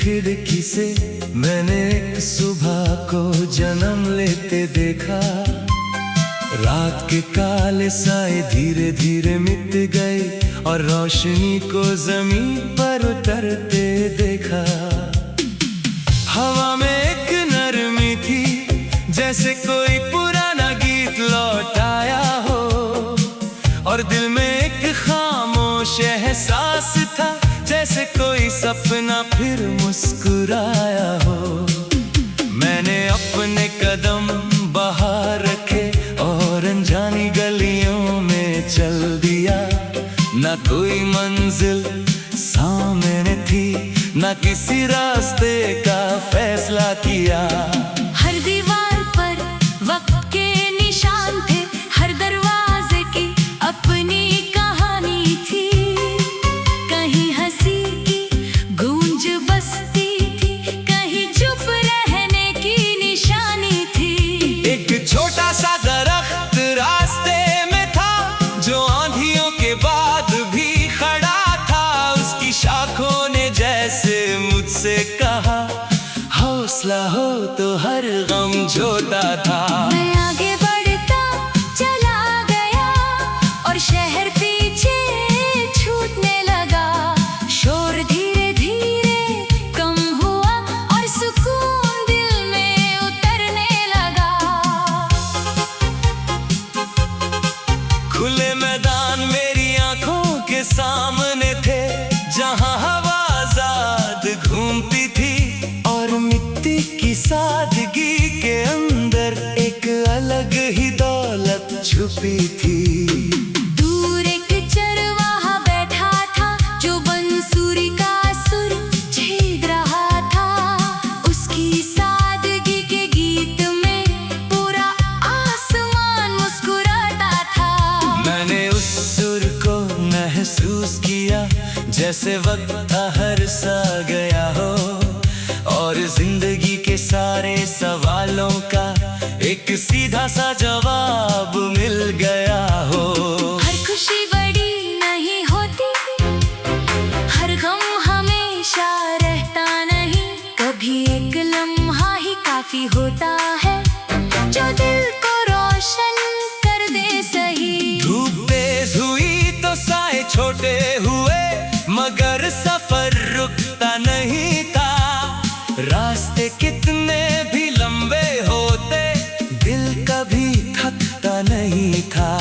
खिड़की से मैंने एक सुबह को जन्म लेते देखा। रात के काले साए धीरे धीरे मिट गए और रोशनी को जमीन पर उतरते देखा। हवा में एक नरमी थी जैसे कोई पुराना गीत लौट आया हो, और दिल में एक खामोश एहसास था जैसे कोई सपना फिर मुस्कुराया हो। मैंने अपने कदम बाहर रखे और अनजानी गलियों में चल दिया। ना कोई मंजिल सामने थी, ना किसी रास्ते का फैसला किया। हर दीवार पर वक्त के निशान थे, हर दरवाजे की अपनी कहानी थी। कहीं हंसी की गूंज बसती थी, कहीं चुप रहने की निशानी थी। एक छोटा सा दरख्त रास्ते में था जो आंधियों के बाद भी खड़ा था। उसकी शाखों ने जैसे मुझसे कहा, हौसला हो तो हर गम झोटा था। मैं आगे बढ़ता चला गया और शहर पीछे छूटने लगा। शोर धीरे धीरे कम हुआ और सुकून दिल में उतरने लगा। खुले मैदान मेरी आंखों के सामने थे, जहां हवा आजाद घूमती थी और मिट्टी की सादगी के अंदर एक अलग ही दौलत छुपी थी। दूर एक चरवाहा बैठा था जो बंसुरी का सुर छेद रहा था। उसकी सादगी के गीत में पूरा आसमान मुस्कुराता था। मैंने उस सुर को महसूस किया जैसे वक्त हर सा गया हो, और जिंदगी के सारे सवालों का एक सीधा सा जवाब मिल गया हो। हर खुशी बड़ी नहीं होती, हर गम हमेशा रहता नहीं। कभी एक लम्हा ही काफी होता है जो दिल को रोशन कर दे सही। धूप तेज हुई तो साए छोटे हुए, मगर सफर रुकता नहीं था। रास्ते कितने भी लंबे होते, दिल कभी थकता नहीं था।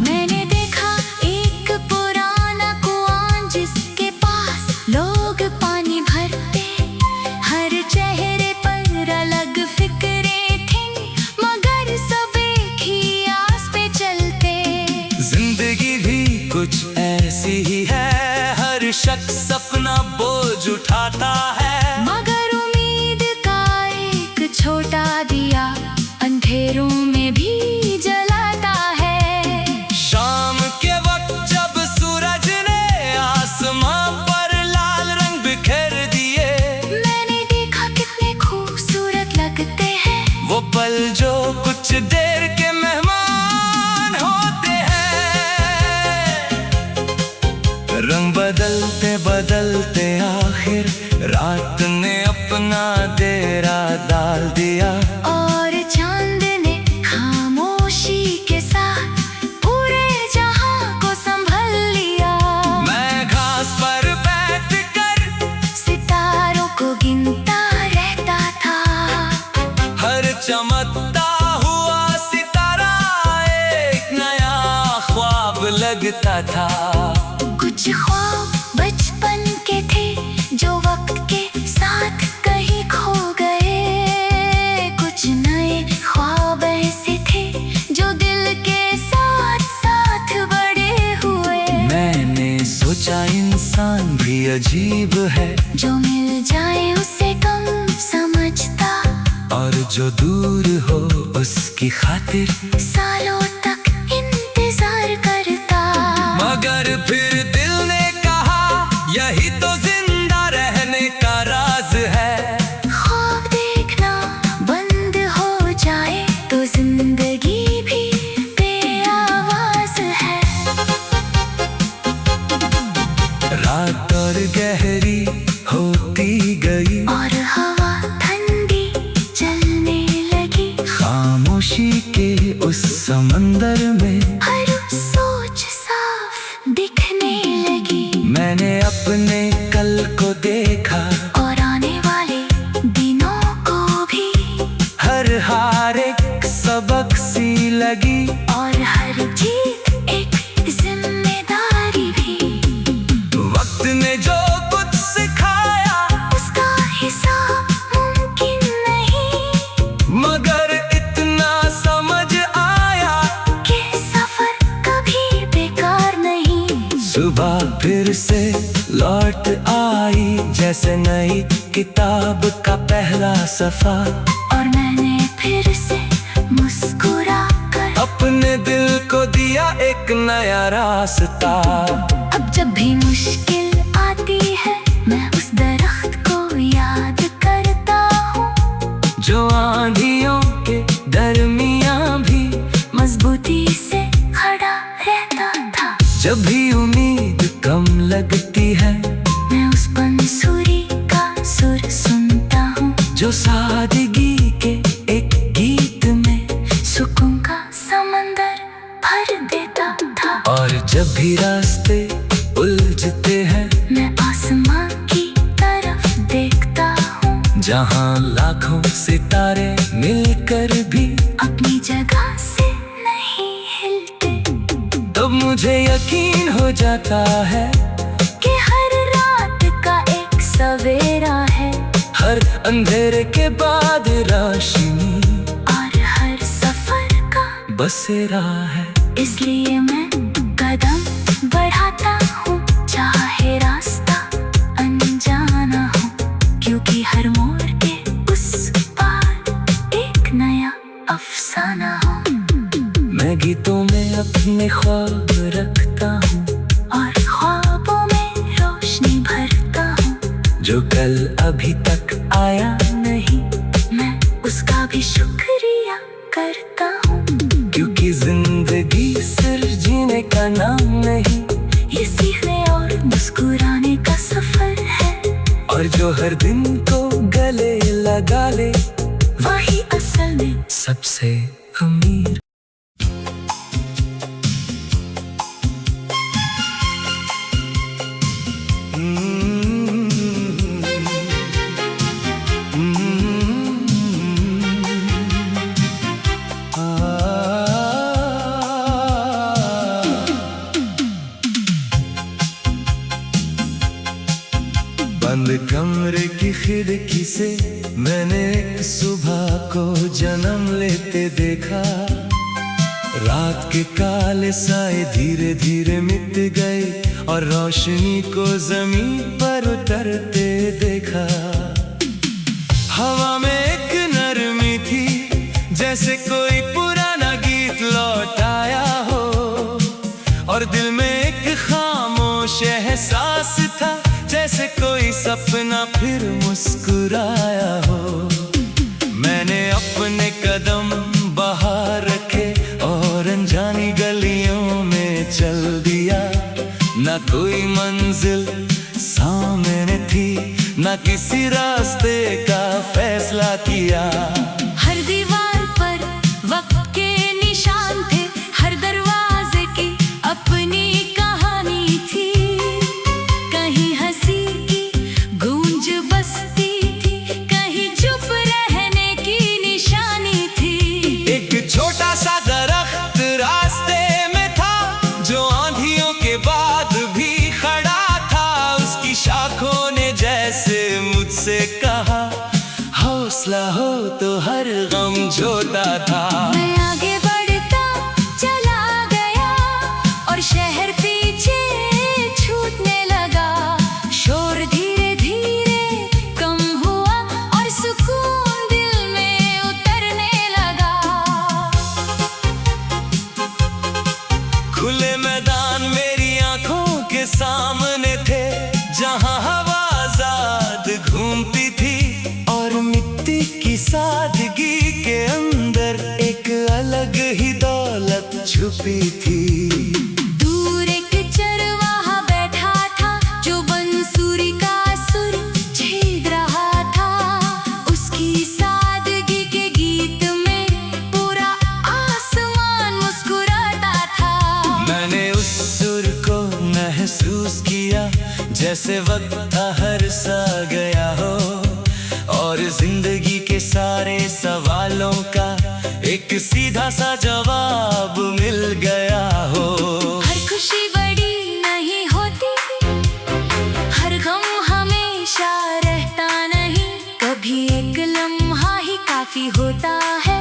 मैंने देखा एक पुराना कुआं जिसके पास लोग पानी भरते। हर चेहरे पर अलग फिक्रें थीं, मगर सब एक ही आस पे चलते। जिंदगी भी कुछ ऐसी ही है, हर शख्स अपना बोझ उठाता है। मगर उम्मीद का एक छोटा दिया अंधेरों में भी जलाता है। शाम के वक्त जब सूरज ने आसमां पर लाल रंग बिखेर दिए, मैंने देखा कितने खूबसूरत लगते हैं वो पल जो कुछ देर के मेहमान होते हैं। रंग बदलते बदलते आखिर रात ने अपना डेरा डाल दिया, और चांद ने खामोशी के साथ पूरे जहां को संभल लिया। मैं घास पर बैठकर सितारों को गिनता रहता था। हर चमकता हुआ सितारा एक नया ख्वाब लगता था। कुछ ख्वाब बचपन के थे जो वक्त के साथ कहीं खो गए। कुछ नए ख्वाब ऐसे थे जो दिल के साथ साथ बड़े हुए। मैंने सोचा इंसान भी अजीब है, जो मिल जाए उसे कम समझता, और जो दूर हो उसकी खातिर सालों तक इंतजार करता। मगर फिर दिल ने कहा यही तो जिंदा रहने का राज है। ख्वाब देखना बंद हो जाए तो जिंदगी भी बेआवाज है। रात और गहरी होती गई और उस समंदर में हर सोच साफ दिखने लगी। मैंने अपने कल को देखा और आने वाले दिनों को भी। हर हार एक सबक सी लगी और हर जीत एक जिम्मेदारी भी। वक्त ने जो कुछ सिखाया उसका हिसाब मुमकिन नहीं, मगर इतना समझ आया कि सफर कभी बेकार नहीं। सुबह फिर से लौट आई जैसे नई किताब का पहला सफा। और मैंने फिर से मुस्कुरा कर अपने दिल को दिया एक नया रास्ता। अब जब भी मुश्किल आती है मैं उस दरख्त को याद करता हूँ, जो आंधियों के दरमियां भी मजबूती से खड़ा रहता था। जब भी उम्मीद कम लगती है मैं उस बंसुरी का सुर सुनता हूँ, जो सादगी के एक गीत में सुकून का समंदर भर देता था। और जब भी रास्ते उलझते हैं मैं आसमां की तरफ देखता हूँ, जहाँ लाखों सितारे मिलकर भी अपनी जगह से नहीं हिलते। तब मुझे यकीन हो जाता है कि हर रात का एक सवेरा है, हर अंधेरे के बाद रोशनी और हर सफर का बसेरा है। इसलिए मैं कदम बढ़ाता हूँ चाहे रास्ता अनजाना हो, क्योंकि हर मोड़ के उस पार एक नया अफसाना हो। मैं गीतों में अपने ख्वाब रखता हूँ और ख्वाबों में रोशनी भरता हूँ, जो कल अभी तक आया नहीं मैं उसका भी शुक्रिया करता हूँ। क्योंकि जिंदगी सिर्फ जीने का नाम नहीं, ये सीखने और मुस्कुराने का सफर है। और जो हर दिन को गले लगा ले वही असल में सबसे अमीर। बंद कमरे की खिड़की से मैंने एक सुबह को जन्म लेते देखा। रात के काले साए धीरे धीरे मिट गए और रोशनी को जमीन पर उतरते देखा। हवा में एक नरमी थी जैसे कोई पुराना गीत लौट आया हो, और दिल में एक खामोश एहसास था जैसे कोई सपना फिर मुस्कुराया हो। मैंने अपने कदम बाहर रखे और अनजानी गलियों में चल दिया। ना कोई मंजिल सामने थी, ना किसी रास्ते का फैसला किया। हर दीवार पर वक्त के निशान थे, हर दरवाजे की अपनी कहानी थी। कहीं हंसी की गूंज बसती थी, कहीं चुप रहने की निशानी थी। एक छोटा सा दरख्त रास्ते में था, जो आंधियों के बाद भी खड़ा था। उसकी शाखों ने जैसे मुझसे कहा, हौसला हो तो हर गम झोटा था। मैं आगे बढ़ता चला गया और शहर पीछे छूटने लगा। शोर धीरे धीरे कम हुआ और सुकून दिल में उतरने लगा। खुले मैदान मेरी आंखों के सामने थे, जहां हवा आजाद घूमती थी और मिट्टी की सादगी के अंदर एक अलग ही दौलत छुपी थी। दूर एक चरवाहा बैठा था, जो बंसुरी का सुर छेद रहा था। उसकी सादगी के गीत में पूरा आसमान जैसे वक्त था हर सा गया हो और जिंदगी के सारे सवालों का एक सीधा सा जवाब मिल गया हो। हर खुशी बड़ी नहीं होती, हर गम हमेशा रहता नहीं, कभी एक लम्हा ही काफी होता है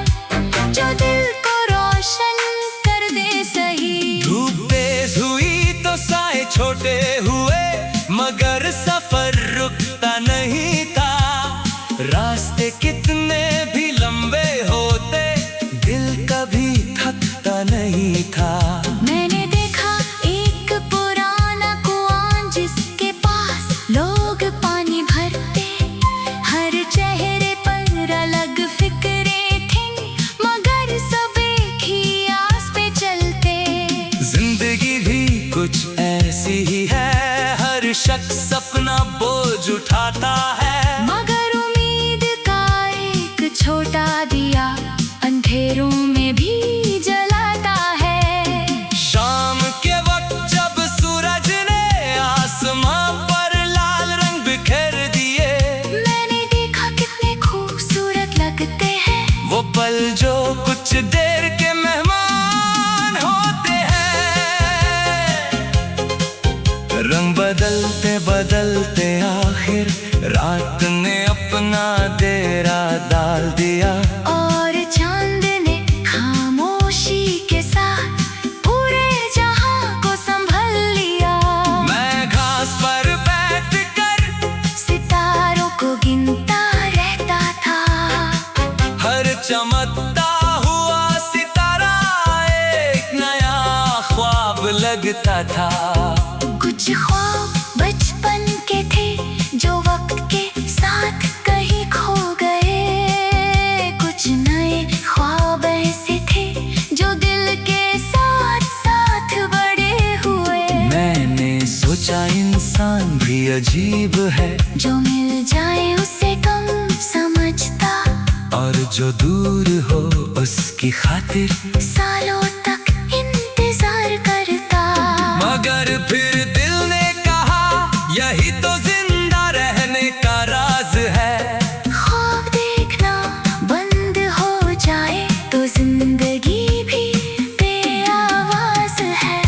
जो दिल को रोशन कर दे सही। धूप तेज हुई तो साए छोटे हुए, मगर सफर रुकता नहीं था। रास्ते कितने भी लंबे होते, दिल कभी थकता नहीं था। मैंने देखा एक पुराना कुआं जिसके पास लोग पानी भरते, हर चेहरे पर अलग फिक्रें थीं, मगर सब एक ही आस पे चलते। जिंदगी भी कुछ ऐसी ही है, हर शख्स अपना बोझ उठाता है, मगर उम्मीद का एक छोटा दिया अंधेरों में भी जलाता है। शाम के वक्त जब सूरज ने आसमां पर लाल रंग बिखेर दिए, मैंने देखा कितने खूबसूरत लगते हैं वो पल जो कुछ देर के मेहमान होते हैं। रंग बदलते बदलते आखिर रात ने अपना डेरा डाल दिया, और चांद ने खामोशी के साथ पूरे जहां को संभल लिया। मैं घास पर बैठकर सितारों को गिनता रहता था, हर चमकता हुआ सितारा एक नया ख्वाब लगता था। कुछ ख्वाब बचपन के थे जो वक्त के साथ कहीं खो गए, कुछ नए ख्वाब ऐसे थे जो दिल के साथ साथ बड़े हुए। मैंने सोचा इंसान भी अजीब है, जो मिल जाए उसे कम समझता, और जो दूर हो उसकी खातिर सालों तक इंतजार करता। मगर फिर दिल ने कहा यही तो जिंदा रहने का राज है। ख्वाब देखना बंद हो जाए तो जिंदगी भी बेआवाज है।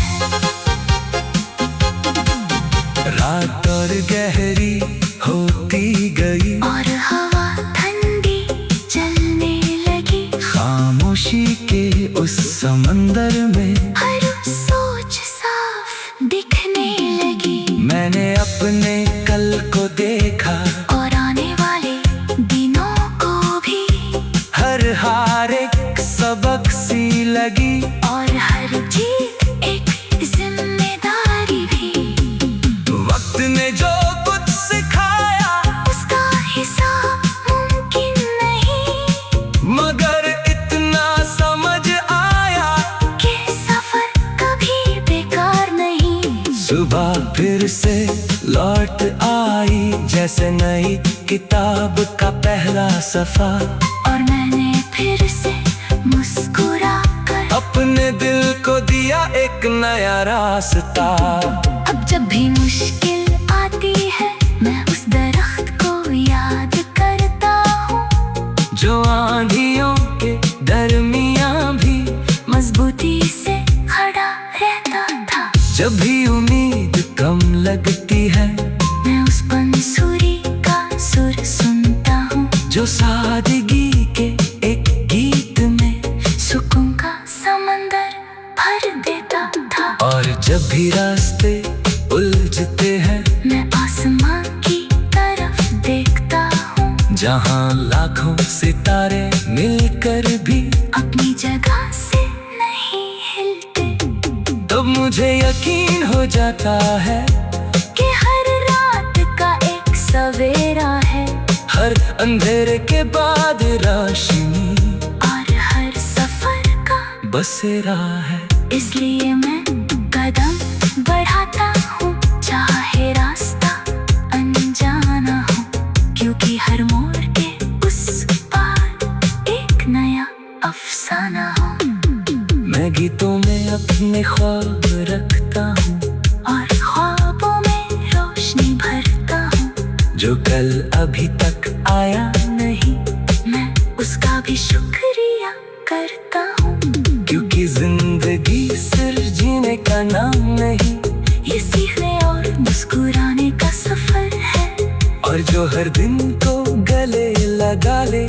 रात और गहरी होती गई और हवा ठंडी चलने लगी, खामोशी के उस समंदर में हर सोच साफ दिखने लगी। मैंने अपने कल को देखा और आने वाले दिनों को भी, हर हार एक सबक सी लगी, और हर जीत एक जिम्मेदारी भी। वक्त ने जो कुछ सिखाया उसका हिसाब मुमकिन नहीं, मगर इतना समझ आया कि सफर कभी बेकार नहीं। सुबह फिर से लौट आई जैसे नई किताब का पहला सफा, और मैंने फिर से मुस्कुरा कर अपने दिल को दिया एक नया रास्ता। अब जब भी मुश्किल आती है मैं उस दरख्त को याद करता हूँ, जो आंधियों के दरमियां भी मजबूती से खड़ा रहता था। जब भी उम्मीद कम लगती है, मैं उस बंसुरी का सुर सुनता हूँ, जो सादगी के एक गीत में सुकून का समंदर भर देता था। और जब भी रास्ते उलझते हैं, मैं आसमां की तरफ देखता हूँ, जहाँ लाखों सितारे मिलकर भी अपनी जगह से नहीं हिलते। तब मुझे यकीन हो जाता है कि हर रात का एक सवेरा है, हर अंधेरे के बाद रोशनी, और हर सफर का बसेरा है। इसलिए मैं कदम बढ़ाता हूँ, चाहे रास्ता अनजाना हो, क्योंकि हर मोड़ के उस पार एक नया अफसाना हो। मैं गीतों में अपने ख्वाब रखता हूँ, और ख्वाबों में रोशनी जो कल अभी तक आया नहीं, मैं उसका भी शुक्रिया करता हूँ। क्योंकि जिंदगी सिर्फ जीने का नाम नहीं, ये सीखने और मुस्कुराने का सफर है। और जो हर दिन को गले लगा ले,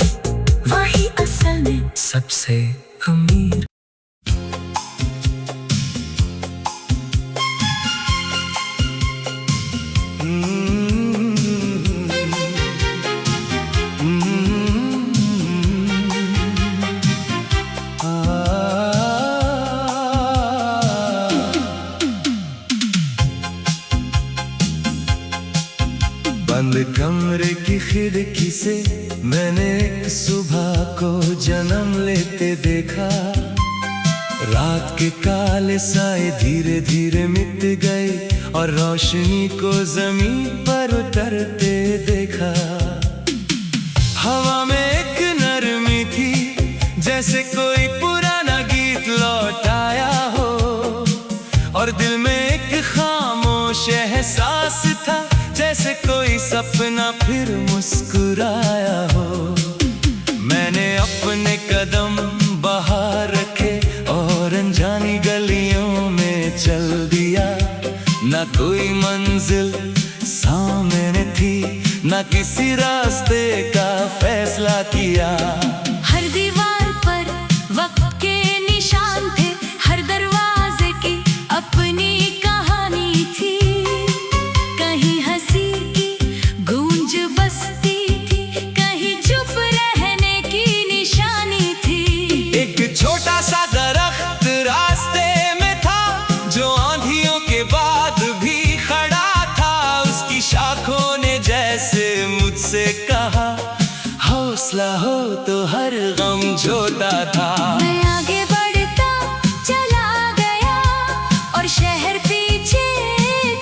वही असल में सबसे अमीर। बंद कमरे की खिड़की से मैंने एक सुबह को जन्म लेते देखा। रात के काले साए धीरे धीरे मिट गए और रोशनी को जमीन पर उतरते देखा। हवा में एक नरमी थी, जैसे कोई पुराना गीत लौट आया हो, और दिल में एक खामोश एहसास था, जैसे कोई सपना फिर मुस्कुराया हो। मैंने अपने कदम बाहर रखे और अनजानी गलियों में चल दिया। ना कोई मंजिल सामने थी, ना किसी रास्ते का फैसला किया। हर दीवार पर वक्त के निशान थे, हर दरवाजे की अपनी कहानी थी। कहीं हंसी की गूंज बसती थी, कहीं चुप रहने की निशानी थी। एक छोटा सा दरख्त रास्ते में था, जो आंधियों के बाद भी खड़ा था। उसकी शाखों ने जैसे मुझसे कहा, हौसला हो तो हर गम झोटा था। मैं आगे बढ़ता चला गया और शहर पीछे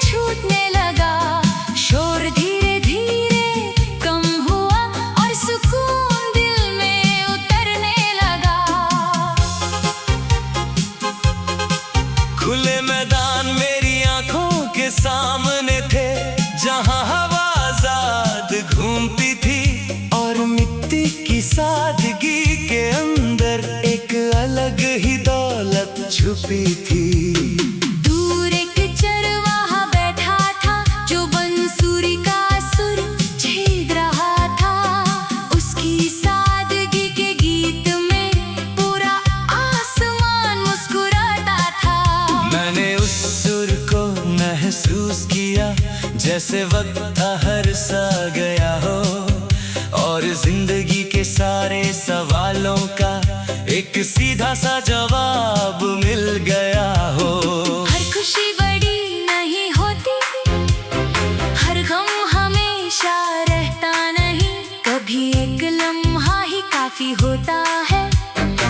छूटने लगा। शोर धीरे धीरे कम हुआ और सुकून दिल में उतरने लगा। खुले मैदान मेरी आंखों के सामने थे, जहां हवा आजाद घूमती थी, और मिट्टी की सादगी के अंदर एक अलग ही दौलत छुपी थी। दूर एक चरवाहा बैठा था, जो बंसुरी का सुर छेद रहा था। उसकी सादगी के गीत में पूरा आसमान मुस्कुराता था। मैंने उस सुर को महसूस किया, जैसे वक्त हर सा गया हो, और जिंदगी के सारे सवालों का एक सीधा सा जवाब मिल गया हो। हर खुशी बड़ी नहीं होती, हर गम हमेशा रहता नहीं। कभी एक लम्हा ही काफी होता है,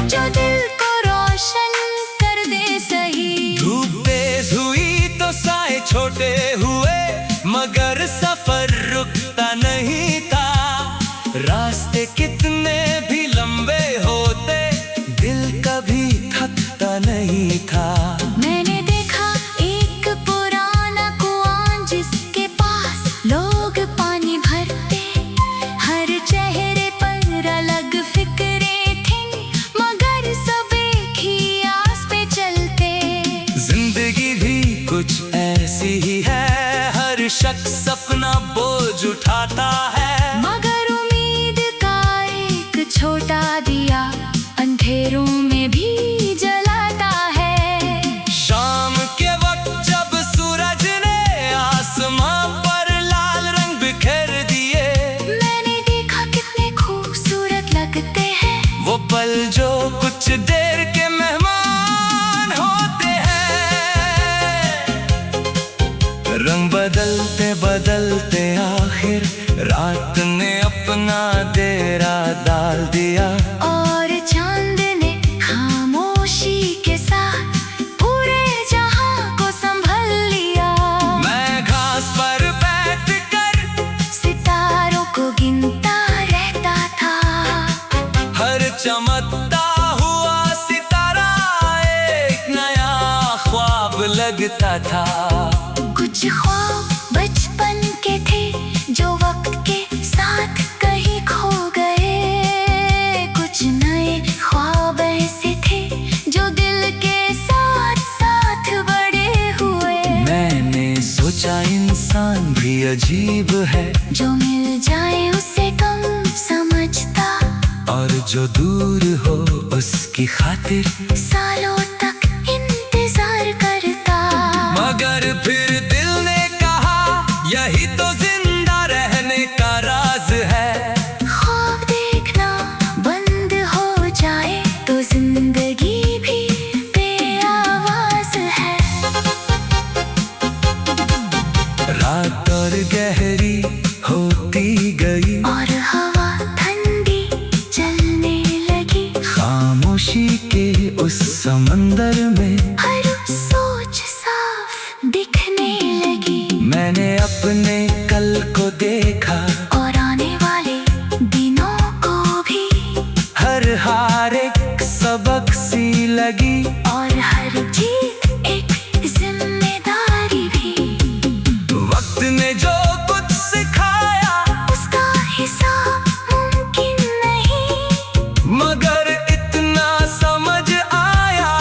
जो दिल को रोशन कर दे सही। धूप तेज हुई तो साए छोटे हुए, मगर सफर रुकता नहीं था। रास्ते कितने भी लंबे होते, दिल कभी थकता नहीं था। मैंने देखा एक पुराना कुआं, जिसके पास लोग पानी भरते। हर चेहरे पर अलग फिक्रें थीं, मगर सब एक ही आस पे चलते। जिंदगी भी कुछ ऐसी ही है, हर शख्स अपना बोझ उठाता है। मगर उम्मीद का एक छोटा दिया अंधेरों में भी जलाता है। शाम के वक्त जब सूरज ने आसमां पर लाल रंग बिखेर दिए, मैंने देखा कितने खूबसूरत लगते हैं वो पल जो कुछ देर के मेहमान होते हैं। रंग बदलते बदलते आखिर रात ने अपना डेरा डाल दिया। और चांद ने खामोशी के साथ पूरे जहां को संभल लिया। मैं घास पर बैठकर सितारों को गिनता रहता था। हर चमकता हुआ सितारा एक नया ख्वाब लगता था। कुछ ख्वाब बचपन के थे, जो वक्त अजीब है, जो मिल जाए उसे कम समझता, और जो दूर हो उसकी खातिर सालों तक इंतजार करता। मगर फिर दिल ने कहा यही तो जिंदा रहने का राज है। ख्वाब देखना बंद हो जाए तो जिंदगी भी बेआवाज है। रात और गहरी होती गई और हवा ठंडी चलने लगी, खामोशी के उस समंदर में हर सोच साफ दिखने लगी। मैंने अपने कल को देखा और आने वाले दिनों को भी, हर हार एक सबक सी लगी, और हर जीत एक जिम्मेदारी भी। वक्त ने जो कुछ सिखाया उसका हिसाब मुमकिन नहीं, मगर इतना समझ आया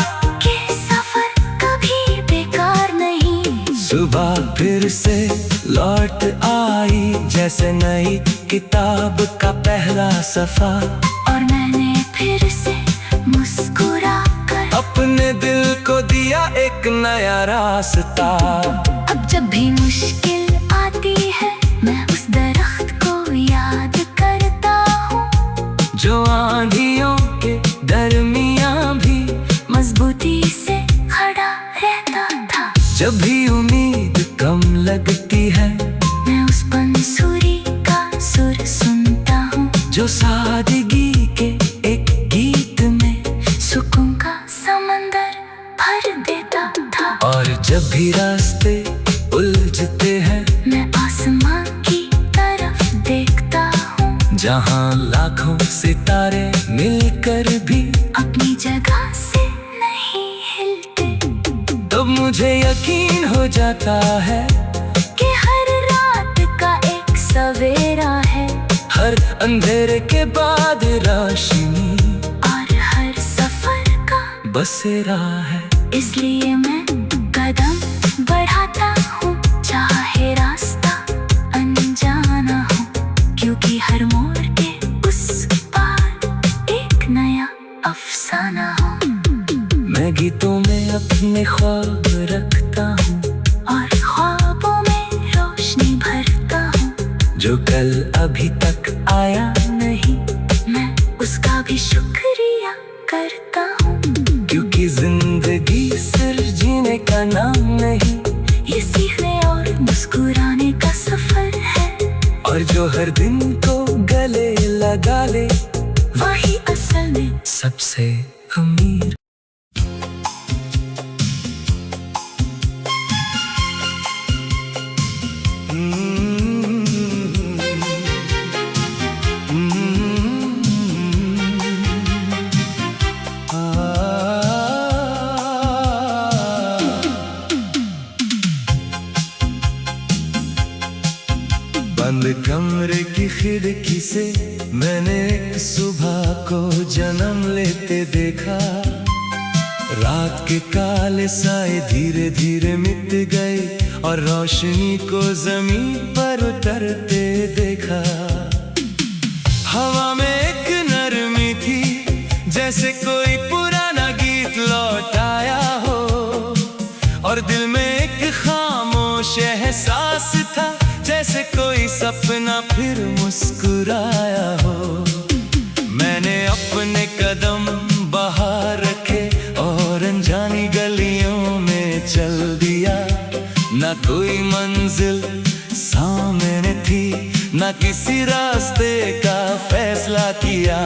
कि सफर कभी बेकार नहीं। सुबह फिर से लौट आई जैसे नई किताब का पहला सफा, और मैंने फिर से मुस्कुरा कर अपने दिल को दिया एक नया रास्ता। अब जब भी मुश्किल आती है मैं उस दरख्त को याद करता हूँ, जो आंधियों के दरमियां भी मजबूती से खड़ा रहता था। जब भी उम्मीद कम लगती है मैं उस बंसुरी का सुर सुनता हूँ, जो सादगी के एक गीत में सुकून का समंदर भर देता था। और जब भी रास्ते उलझते हैं मैं आसमां की तरफ देखता हूँ, जहां लाखों सितारे मिलकर भी अपनी जगह से नहीं हिलते। तब मुझे यकीन हो जाता है कि हर रात का एक सवेरा है, हर अंधेरे के बाद रोशनी, और हर सफर का बसेरा है। इसलिए मैं कदम बढ़ाता हूँ चाहे रास्ता अनजाना हो, क्योंकि हर मोड़ के उस पार एक नया अफसाना हो। मैं गीतों में अपने ख्वाब रखता हूँ, और ख्वाबों में रोशनी भरता हूँ, जो कल अभी तक आया नहीं, मैं उसका भी शुक्रिया करता हूँ। क्योंकि जिंदगी सिर्फ जीने का नाम नहीं, ये सीखने और मुस्कुराने का सफर है, और जो हर दिन को गले लगा ले वही असल में सबसे अमीर। बंद कमरे की खिड़की से मैंने एक सुबह को जन्म लेते देखा। रात के काले साए धीरे धीरे मिट गए और रोशनी को जमीन पर उतरते देखा। हवा में एक नरमी थी जैसे कोई पुराना गीत लौट आया हो, और दिल में एक खामोश एहसास था जैसे कोई सपना फिर मुस्कुराया हो। मैंने अपने कदम बाहर रखे और अनजानी गलियों में चल दिया। ना कोई मंजिल सामने थी, ना किसी रास्ते का फैसला किया।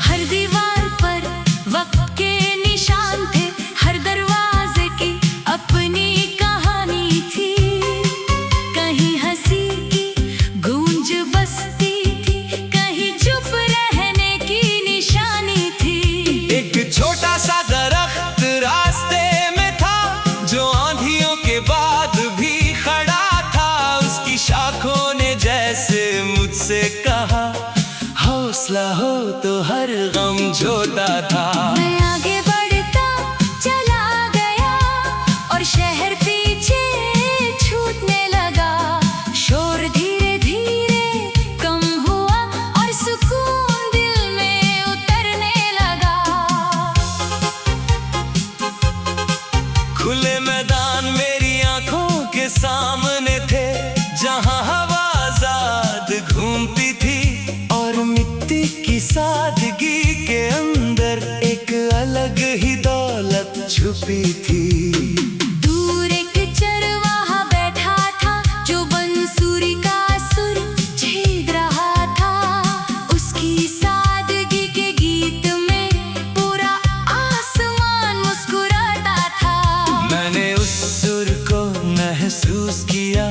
हर दीवार पर वक्त के निशान थे, हर दरवाजे की अपनी कहानी थी। कहीं हंसी की गूंज बसती थी, कहीं चुप रहने की निशानी थी। एक छोटा सा दरख्त रास्ते में था जो आंधियों के बाद भी खड़ा था। उसकी शाखों ने जैसे मुझसे कहा, हौसला हो तो हर गम झोटा था। मैं आगे बढ़ता खुले मैदान मेरी आंखों के सामने थे, जहां हवा आजाद घूमती थी और मिट्टी की सादगी के अंदर एक अलग ही दौलत छुपी थी। दूर एक चरवाहा बैठा था जो बंसुरी का सुर छेद रहा था। उसकी सादगी के गीत में पूरा आसमान मुस्कुराता था। मैंने उस सुर को महसूस किया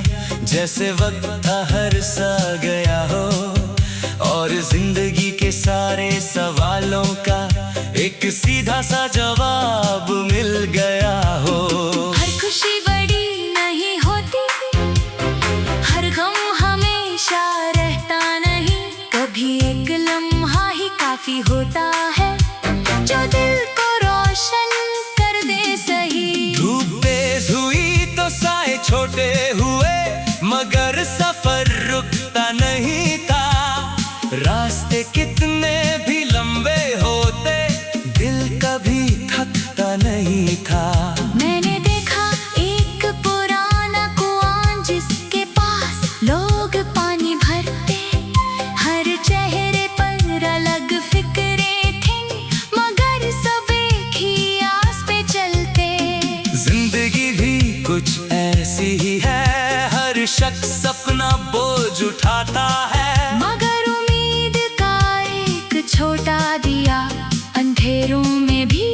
जैसे वक्त हर सा गया हो और जिंदगी के सारे सवालों का एक सीधा सा जवाब मिल गया हो। हर खुशी बड़ी नहीं होती, हर गम हमेशा रहता नहीं, कभी एक लम्हा ही काफी होता है जो दिल को रोशन कर दे सही। धूप तेज हुई तो साए छोटे हुए, मगर सफर रुकता नहीं था। रास्ते कितने भी लंबे होते, दिल कभी थकता नहीं था। मैंने देखा एक पुराना कुआं जिसके पास लोग पानी भरते। हर चेहरे पर अलग फिक्रें थीं, मगर सब एक ही आस पे चलते। जिंदगी भी कुछ ऐसी ही है, हर शख्स अपना बोझ उठाता है, मगर उम्मीद का एक छोटा दिया अंधेरों में भी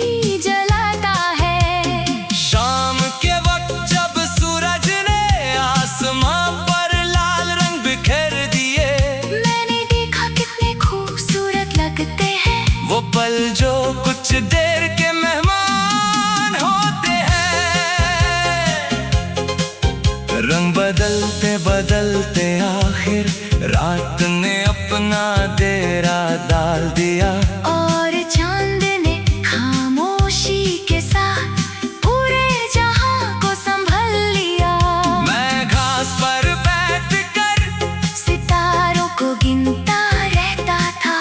जलाता है। शाम के वक्त जब सूरज ने आसमां पर लाल रंग बिखेर दिए, मैंने देखा कितने खूबसूरत लगते हैं वो पल जो कुछ देर के मेहमान होते हैं। रंग बदलते बदलते आखिर रात ने अपना डेरा डाल दिया और चांद ने खामोशी के साथ पूरे जहां को संभल लिया। मैं घास पर बैठकर सितारों को गिनता रहता था।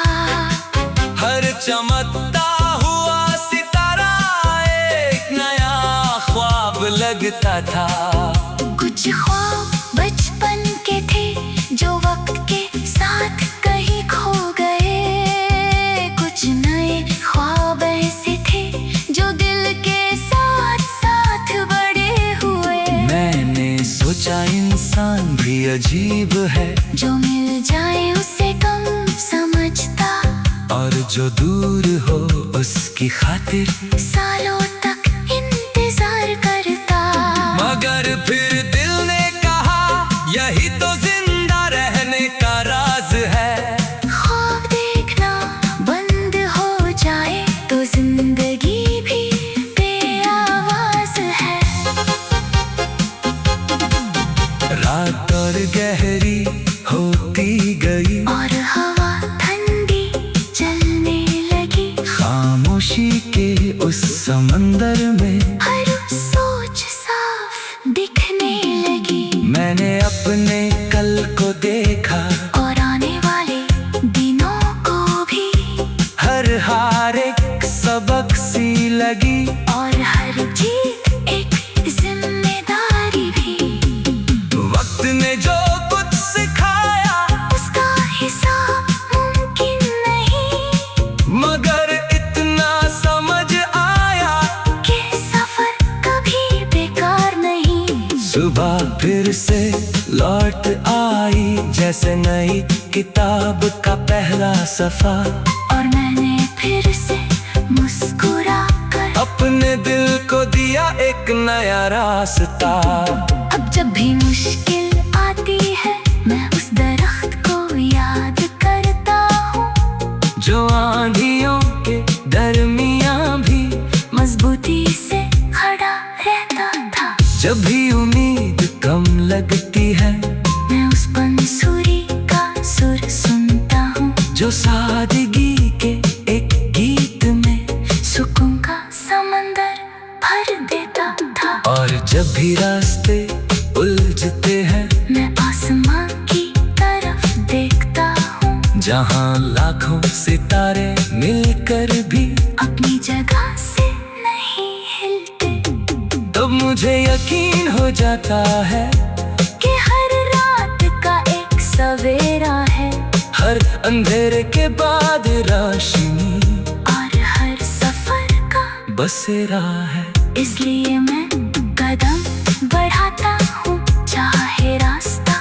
हर चमकता हुआ सितारा एक नया ख्वाब लगता था। कुछ ख्वाब बचपन के थे जो वक्त के साथ कहीं खो गए। कुछ नए ख्वाब ऐसे थे जो दिल के साथ साथ बड़े हुए। मैंने सोचा इंसान भी अजीब है, जो मिल जाए उसे कम समझता और जो दूर हो उसकी खातिर सालों तक इंतजार करता। मगर फिर दिल ने कहा यही तो जिंदा रहने का राज है। ख्वाब देखना बंद हो जाए तो जिंदगी भी बेआवाज है। रात और गहरी होती गई और हवा ठंडी चलने लगी। खामोशी के उस समंदर में हर सोच साफ दिखने लगी। मैंने अपने कल को देखा और आने वाले दिनों को भी। हर हार एक सबक सी लगी और हर जीत एक जिम्मेदारी भी। वक्त ने जो कुछ सिखाया उसका हिसाब मुमकिन नहीं, मगर इतना समझ आया कि सफर कभी बेकार नहीं। सुबह फिर से लौट आई जैसे नई किताब का पहला सफा। और मैंने फिर से मुस्कुरा कर अपने दिल को दिया एक नया रास्ता। अब जब भी मुश्किल आती है मैं उस दरख्त को याद करता हूँ जो आंधियों के दरमियां भी मजबूती से खड़ा रहता था। जब भी उम्मीद कम लगती है मैं उस बंसुरी का सुर सुनता हूँ जो सादगी के एक गीत में सुकून का समंदर भर देता था। और जब भी रास्ते उलझते हैं मैं आसमां की तरफ देखता हूँ जहां लाखों सितारे मिलकर भी अपनी जगह से नहीं हिलते। तो मुझे यकीन हो जाता है कि हर रात का एक सवेरा है, हर अंधेरे के बाद रोशनी, और हर सफर का बसेरा है। इसलिए मैं कदम बढ़ाता हूँ, चाहे रास्ता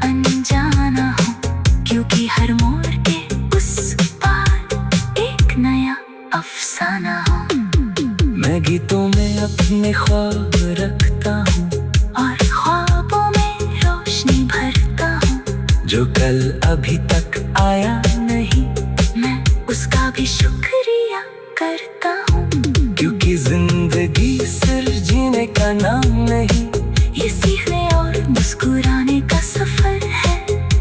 अनजाना हो, क्योंकि हर मोड़ के उस पार एक नया अफसाना हो। मैं गीतों में अपने ख्वाब रखता हूँ, और ख्वाबों में रोशनी भरता हूँ, जो कल अभी तक आया नहीं, मैं उसका भी शुक्रिया करता हूँ। क्योंकि जिंदगी सिर्फ जीने का नाम नहीं, ये सीखने और मुस्कुराने का सफर है,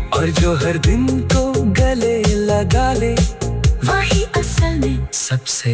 और जो हर दिन को गले लगा ले, वही असल में सबसे